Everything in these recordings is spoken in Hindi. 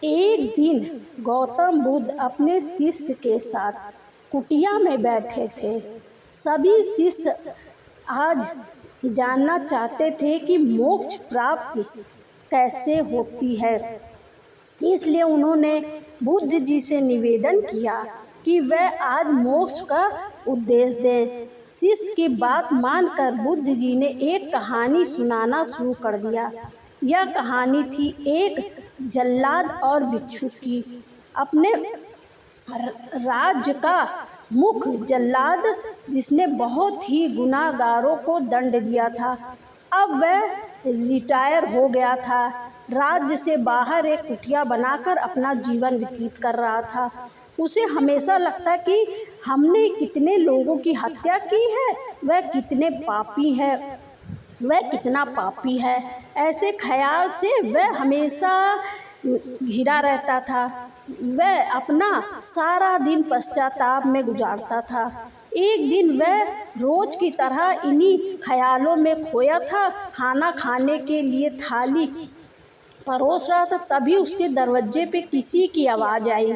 एक दिन गौतम बुद्ध अपने शिष्य के साथ कुटिया में बैठे थे। सभी शिष्य आज जानना चाहते थे कि मोक्ष प्राप्ति कैसे होती है। इसलिए उन्होंने बुद्ध जी से निवेदन किया कि वह आज मोक्ष का उपदेश दें। शिष्य की बात मानकर बुद्ध जी ने एक कहानी सुनाना शुरू कर दिया। यह कहानी थी एक जल्लाद और बिच्छू की। अपने राज्य का मुख्य जल्लाद जिसने बहुत ही गुनाहगारों को दंड दिया था, अब वह रिटायर हो गया था। राज्य से बाहर एक कुटिया बनाकर अपना जीवन व्यतीत कर रहा था। उसे हमेशा लगता कि हमने कितने लोगों की हत्या की है, वह कितना पापी है। ऐसे ख्याल से वह हमेशा घिरा रहता था। वह अपना सारा दिन पश्चाताप में गुजारता था। एक दिन वह रोज की तरह इन्हीं ख्यालों में खोया था। खाना खाने के लिए थाली परोस रहा था, तभी उसके दरवाजे पे किसी की आवाज़ आई।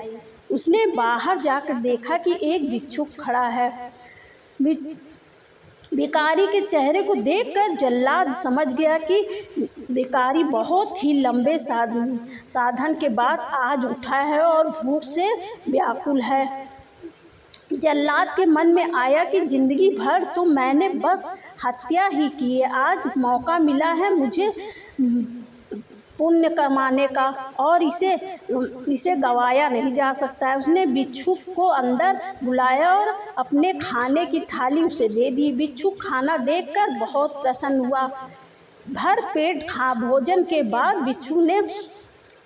उसने बाहर जाकर देखा कि एक भिक्षुक खड़ा है। भिखारी के चेहरे को देखकर जल्लाद समझ गया कि भिखारी बहुत ही लंबे साधन के बाद आज उठा है और भूख से व्याकुल है। जल्लाद के मन में आया कि जिंदगी भर तो मैंने बस हत्या ही की है, आज मौका मिला है मुझे पुण्य कमाने का और इसे गवाया नहीं जा सकता है। उसने भिक्षुक को अंदर बुलाया और अपने खाने की थाली उसे दे दी। भिक्षुक खाना देखकर बहुत प्रसन्न हुआ। भर पेट भोजन के बाद भिक्षुक ने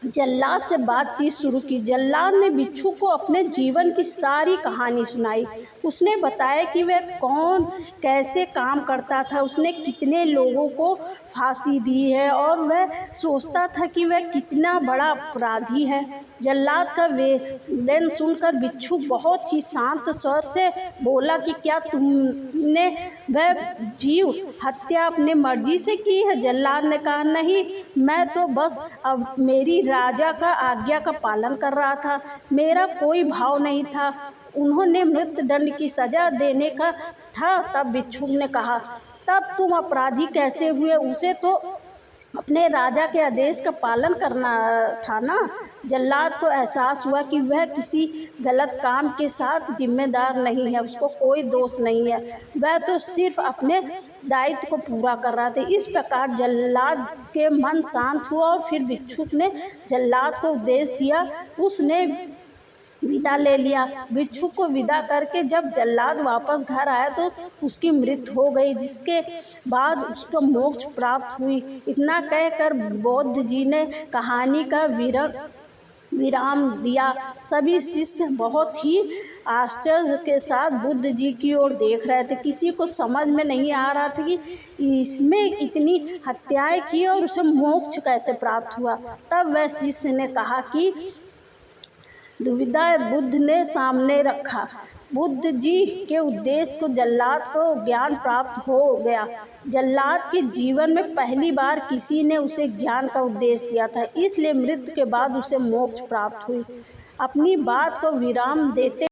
जल्लाद से बातचीत शुरू की। जल्लाद ने भिक्षुक को अपने जीवन की सारी कहानी सुनाई। उसने बताया कि वह कौन कैसे काम करता था, उसने कितने लोगों को फांसी दी है और वह सोचता था कि वह कितना बड़ा अपराधी है। जल्लाद का वेदन सुनकर भिक्षुक बहुत ही शांत स्वर से बोला कि क्या तुमने वह जीव हत्या अपने मर्जी से की है? जल्लाद ने कहा, नहीं, मैं तो बस अब मेरी राजा का आज्ञा का पालन कर रहा था, मेरा कोई भाव नहीं था। उन्होंने मृत्यु दंड की सजा देने का था। तब भिक्षुक ने कहा, तब तुम अपराधी कैसे हुए? उसे तो अपने राजा के आदेश का पालन करना था ना। जल्लाद को एहसास हुआ कि वह किसी गलत काम के साथ जिम्मेदार नहीं है, उसको कोई दोष नहीं है, वह तो सिर्फ अपने दायित्व को पूरा कर रहा था। इस प्रकार जल्लाद के मन शांत हुआ और फिर भिक्षुक ने जल्लाद को उपदेश दिया। उसने विदा ले लिया। भिक्षुक को विदा करके जब जल्लाद वापस घर आया तो उसकी मृत्यु हो गई, जिसके बाद उसको मोक्ष प्राप्त हुई। इतना कहकर बुद्ध जी ने कहानी का विराम दिया। सभी शिष्य बहुत ही आश्चर्य के साथ बुद्ध जी की ओर देख रहे थे। किसी को समझ में नहीं आ रहा था कि इसमें इतनी हत्याएं की और उसे मोक्ष कैसे प्राप्त हुआ। तब वह शिष्य ने कहा कि दुविधा बुद्ध ने सामने रखा। बुद्ध जी के उद्देश्य को जल्लाद को ज्ञान प्राप्त हो गया। जल्लाद के जीवन में पहली बार किसी ने उसे ज्ञान का उपदेश दिया था, इसलिए मृत्यु के बाद उसे मोक्ष प्राप्त हुई। अपनी बात को विराम देते